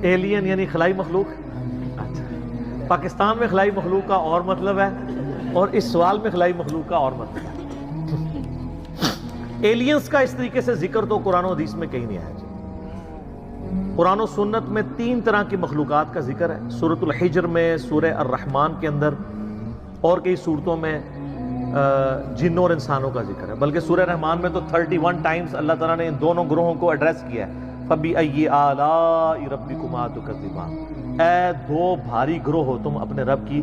Alien یعنی خلائی مخلوق. اچھا، پاکستان میں خلائی مخلوق کا اور مطلب ہے اور اس سوال میں خلائی مخلوق کا اور مطلب ہے. ایلینز کا اس طریقے سے ذکر تو قرآن و حدیث میں کہیں نہیں آیا جی. قرآن و سنت میں 3 طرح کی مخلوقات کا ذکر ہے. سورۃ الحجر میں، سورہ الرحمن کے اندر اور کئی صورتوں میں جنوں اور انسانوں کا ذکر ہے. بلکہ سورہ رحمان میں تو 31 ٹائمز اللہ تعالیٰ نے ان دونوں گروہوں کو ایڈریس کیا ہے. فَبِأَيِّ آلَاءِ رَبِّكُمَا تُكَذِّبَانِ، اے 2 بھاری گروہ ہو تم اپنے رب کی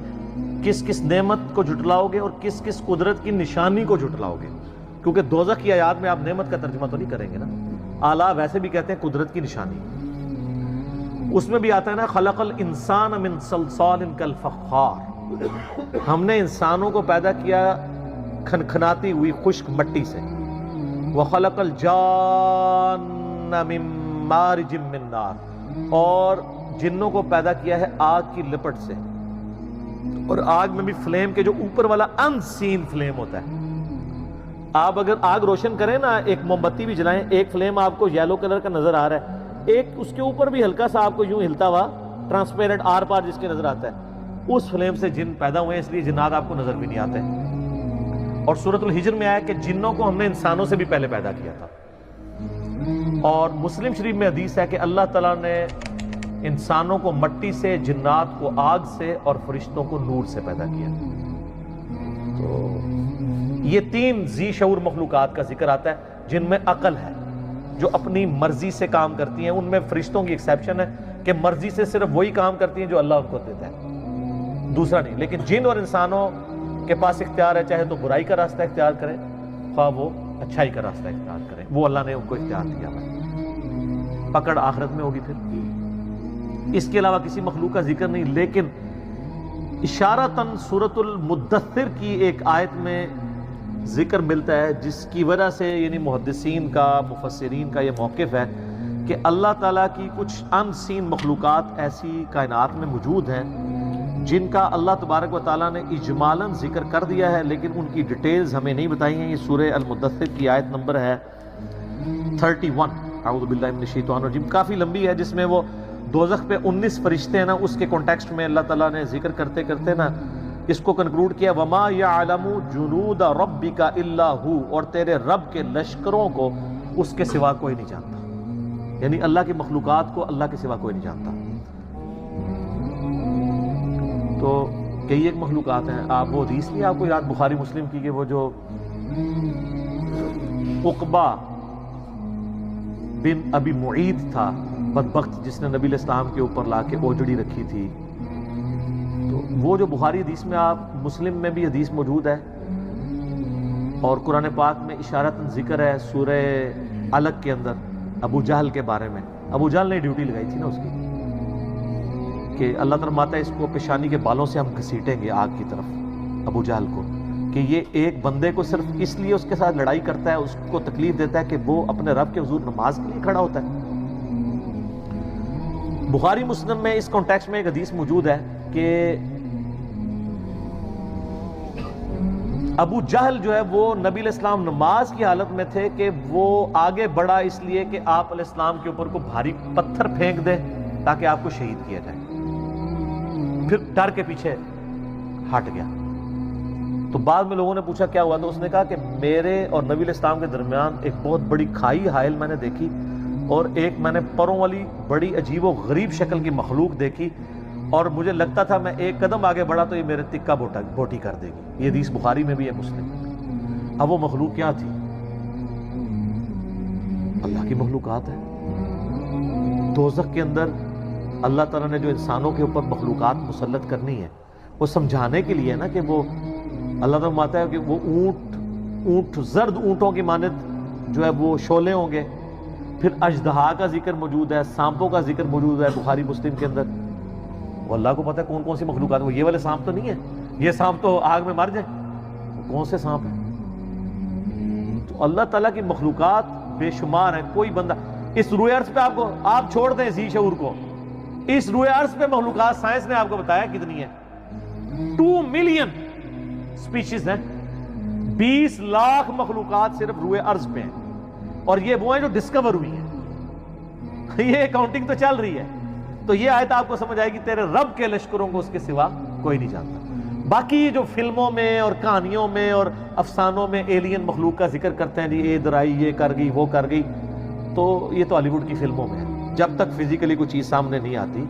کس کس نعمت کو جھٹلاؤ گے اور کس کس قدرت کی نشانی کو جھٹلاؤ گے. کیونکہ دوزخ کی آیات میں آپ نعمت کا ترجمہ تو نہیں کریں گے نا. آلہ ویسے بھی کہتے ہیں قدرت کی نشانی. اس میں بھی آتا ہے نا خلق الانسان من صلصال کالفخار، ہم نے انسانوں کو پیدا کیا کھنکھناتی ہوئی خشک مٹی سے. وخلق الجان من مارج من نار، اور جنوں کو پیدا کیا ہے آگ کی لپٹ سے. اور آگ میں بھی فلیم کے جو اوپر والا ان سین فلیم ہوتا ہے. آپ اگر آگ روشن کریں نا، ایک موم بتی بھی جلائیں، ایک فلیم آپ کو یلو کلر کا نظر آ رہا ہے، ایک اس کے اوپر بھی ہلکا سا آپ کو یوں ہلتا ہوا ٹرانسپیرنٹ آر پار جس کے نظر آتا ہے. اس فلیم سے جن پیدا ہوئے ہیں، اس لیے جنات آپ کو نظر بھی نہیں آتے. اور سورۃ الحجر میں آیا کہ جنوں کو ہم نے انسانوں سے بھی پہلے پیدا کیا تھا. اور مسلم شریف میں حدیث ہے کہ اللہ تعالیٰ نے انسانوں کو مٹی سے، جنات کو آگ سے اور فرشتوں کو نور سے پیدا کیا. تو یہ 3 ذی شعور مخلوقات کا ذکر آتا ہے جن میں عقل ہے، جو اپنی مرضی سے کام کرتی ہیں. ان میں فرشتوں کی ایکسیپشن ہے کہ مرضی سے صرف وہی کام کرتی ہیں جو اللہ ان کو دیتا ہے، دوسرا نہیں. لیکن جن اور انسانوں کے پاس اختیار ہے، چاہے تو برائی کا راستہ اختیار کریں، خواہ وہ اچھائی کا راستہ اختیار کریں. وہ اللہ نے ان کو اختیار دیا ہے. پکڑ آخرت میں ہوگی پھر. اس کے علاوہ کسی مخلوق کا ذکر نہیں. لیکن اشارتاً سورۃ المدثر کی ایک آیت میں ذکر ملتا ہے جس کی وجہ سے یعنی محدثین کا، مفسرین کا یہ موقف ہے کہ اللہ تعالیٰ کی کچھ ان سین مخلوقات ایسی کائنات میں موجود ہیں جن کا اللہ تبارک و تعالیٰ نے اجمالاً ذکر کر دیا ہے، لیکن ان کی ڈیٹیلز ہمیں نہیں بتائی ہیں. یہ سورہ المدثر کی آیت نمبر ہے 31، اعوذ باللہ من الشیطان الرجیم. کافی لمبی ہے، جس میں وہ دوزخ پہ 19 فرشتے ہیں نا، اس کے کانٹیکسٹ میں اللہ تعالیٰ نے ذکر کرتے کرتے نا اس کو کنکلوڈ کیا وَمَا يَعْلَمُ جُنُودَ رَبِّكَ إِلَّا هُ، اور تیرے رب کے لشکروں کو اس کے سوا کوئی نہیں جانتا. یعنی اللہ کی مخلوقات کو اللہ کے سوا کوئی نہیں جانتا. تو کئی ایک مخلوقات ہیں. آپ وہ حدیث نہیں آپ کو یاد بخاری مسلم کی کہ وہ جو عقبہ بن ابی معید تھا بدبخت، جس نے نبی علیہ السلام کے اوپر لا کے اوجڑی رکھی تھی، تو وہ جو بخاری حدیث میں آپ مسلم میں بھی حدیث موجود ہے اور قرآن پاک میں اشارتاً ذکر ہے سورہ علق کے اندر ابو جہل کے بارے میں. ابو جہل نے ڈیوٹی لگائی تھی نا اس کی کہ اللہ تعالیٰ فرماتا ہے اس کو پیشانی کے بالوں سے ہم گھسیٹیں گے آگ کی طرف، ابو جہل کو، کہ یہ ایک بندے کو صرف اس لیے اس کے ساتھ لڑائی کرتا ہے، اس کو تکلیف دیتا ہے کہ وہ اپنے رب کے حضور نماز کے لیے کھڑا ہوتا ہے. بخاری مسلم میں اس کانٹیکسٹ میں ایک حدیث موجود ہے کہ ابو جہل جو ہے وہ نبی علیہ السلام نماز کی حالت میں تھے کہ وہ آگے بڑھا اس لیے کہ آپ علیہ السلام کے اوپر کو بھاری پتھر پھینک دے تاکہ آپ کو شہید کیا جائے. پھر ڈر کے پیچھے ہٹ گیا. تو بعد میں لوگوں نے پوچھا کیا ہوا، تو اس نے کہا کہ میرے اور نبی علیہ السلام کے درمیان ایک بہت بڑی کھائی حائل میں نے دیکھی، اور ایک میں نے پروں والی بڑی عجیب و غریب شکل کی مخلوق دیکھی، اور مجھے لگتا تھا میں ایک قدم آگے بڑھا تو یہ میرے تکہ بوٹی کر دے گی. یہ حدیث بخاری میں بھی ہے، مسلم میں. اب وہ مخلوق کیا تھی؟ اللہ کی مخلوقات ہے. دوزخ کے اندر اللہ تعالیٰ نے جو انسانوں کے اوپر مخلوقات مسلط کرنی ہے وہ سمجھانے کے لیے نا کہ وہ اللہ تعالیٰ فرماتا ہے کہ وہ اونٹ زرد اونٹوں کی مانند جو ہے وہ شعلے ہوں گے. پھر اژدہا کا ذکر موجود ہے، سانپوں کا ذکر موجود ہے بخاری مسلم کے اندر. وہ اللہ کو پتہ ہے کون کون سی مخلوقات. وہ یہ والے سانپ تو نہیں ہے، یہ سانپ تو آگ میں مر جائیں. کون سے سانپ ہیں؟ تو اللہ تعالیٰ کی مخلوقات بے شمار ہیں. کوئی بندہ اس روئے عرض پہ آپ چھوڑ دیں ذی شعور کو، اس روئے عرض پہ مخلوقات سائنس نے آپ کو بتایا کتنی ہے. 2 ملین سپیشیز ہیں، 20 لاکھ مخلوقات صرف روئے عرض پہ ہیں، اور یہ وہ ہیں جو ڈسکور ہوئی ہیں. یہ کاؤنٹنگ تو چل رہی ہے. تو یہ آیت آپ کو سمجھ آئے گی تیرے رب کے لشکروں کو اس کے سوا کوئی نہیں جانتا۔ باقی جو فلموں میں اور کہانیوں میں اور افسانوں میں ایلین مخلوق کا ذکر کرتے ہیں، جی ادھر آئی، یہ کر گئی، وہ کر گئی، تو یہ تو ہالی ووڈ کی فلموں میں ہے۔ جب تک فزیکلی کوئی چیز سامنے نہیں آتی